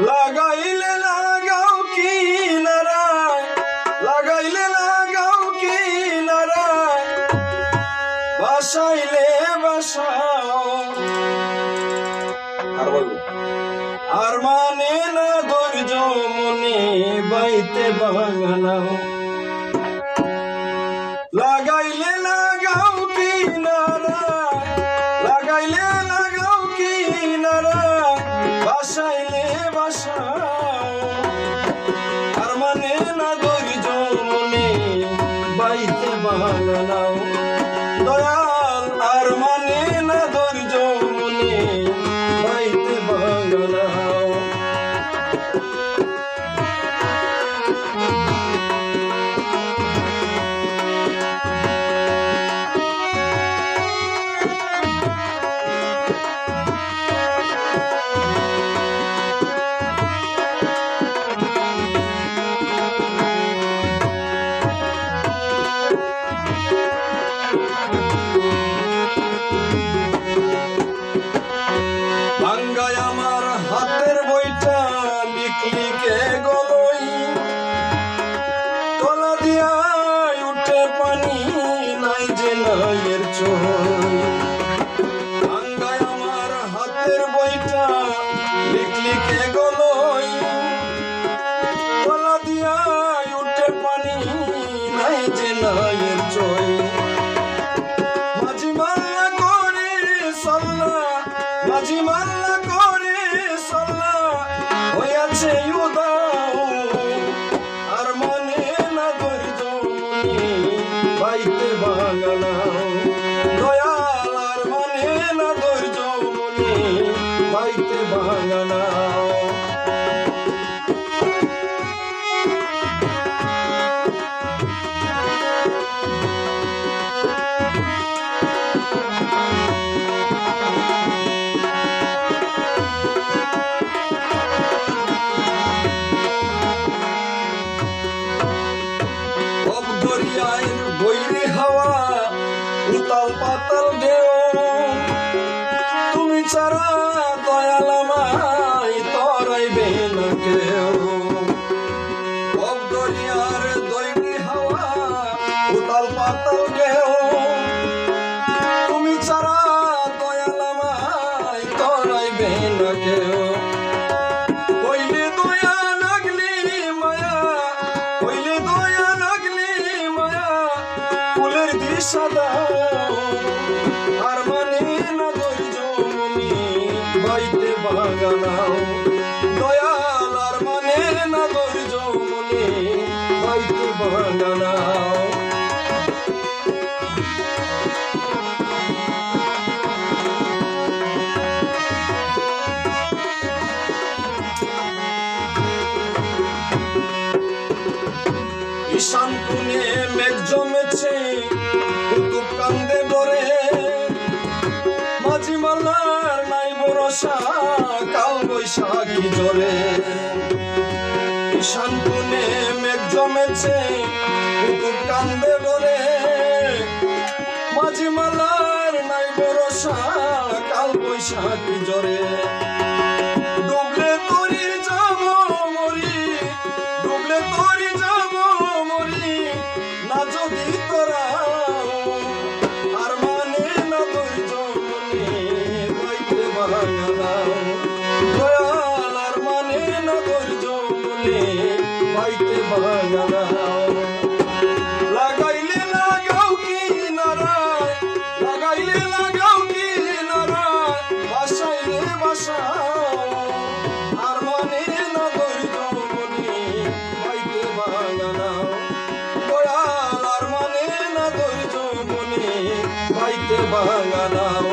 লাগাইলে লাগাও কি নারায়, লাগাইলে লাগাও কি নারায়, বাসাইলে বাসাও। আর বলবো আর মানে না ধৈর্য মনে বাইতে বাগানাও। লাগাইলে লাগাও কি নারায়, লাগাইলে লাগাও কি নারায়, বাসাইলে বাসাও। আর মানে না ধৈর্য মনে বাইতে বাগানাও। দয়াল আর মানে না ধৈর্য মনে বাইতে বাগানাও। ভাঙ্গায় আমার হাতের বইটা লিখলি কে গলই, তলা দিয়া উঠে পানি নাই যে নাইয়ের চই। ভাঙ্গায় আমার হাতের বইটা লিখলি কে গলই, তলা দিয়া উঠে পানি নাই যে নাইয়ের চই। মাঝি মাল্লা করে সল্লা, মাঝি মাল্লা করে সল্লা হইয়াছে উদাও। আর মানে না ধৈর্য মনে বাইতে বাগানাও। দয়াল আর মানে না ধৈর্য মনে বাইতে বাগানাও। দরিয়ায় বৈরি হাওয়া উতাল পাতাল ঢেউ, তুমি ছাড়া দয়াল আমায় তরাইবে না কেউ। দরিয়ার বৈরি হাওয়া উতাল পাতাল ঢেউ, তুমি ছাড়া দয়াল আমায় তরাইবে না কেউ। হইলে দয়া লাগলি মায়া, হইলে দয়া লাগলি মায়া, ফুলের দিশা দাও। আর মানে না ধৈর্য মনে বাইতে বাগানাও। দয়াল আর মানে না ধৈর্য মনে বাইতে বাগানাও। ঈশান কোণে মেঘ জমেছে কুতুব কান্দে ডরে, মাঝি মাল্লার নাই ভরসা কাল বৈশাখী জ্বরে। ঈশান কোণে মেঘ জমেছে কুতুব কান্দে ডরে, মাঝি মাল্লার নাই ভরসা কাল বৈশাখী জ্বরে। ডুবলে তরি যাব মরি, ডুবলে তরি যাব মরি না যদি তোরাও। আর মানে না ধৈর্য মনে বাইতে বাগানাও। দয়াল আর মানে না ধৈর্য মনে বাইতে বাগানাও। লাগাইলে লাগাও কি নারায়, লাগাইলে লাগাও কি নারায়, বাসাইলে বাসাও। আর মানে না ধৈর্য মনে বাইতে বাগানাও। দয়াল আর মানে না ধৈর্য মনে বাইতে বাগানাও।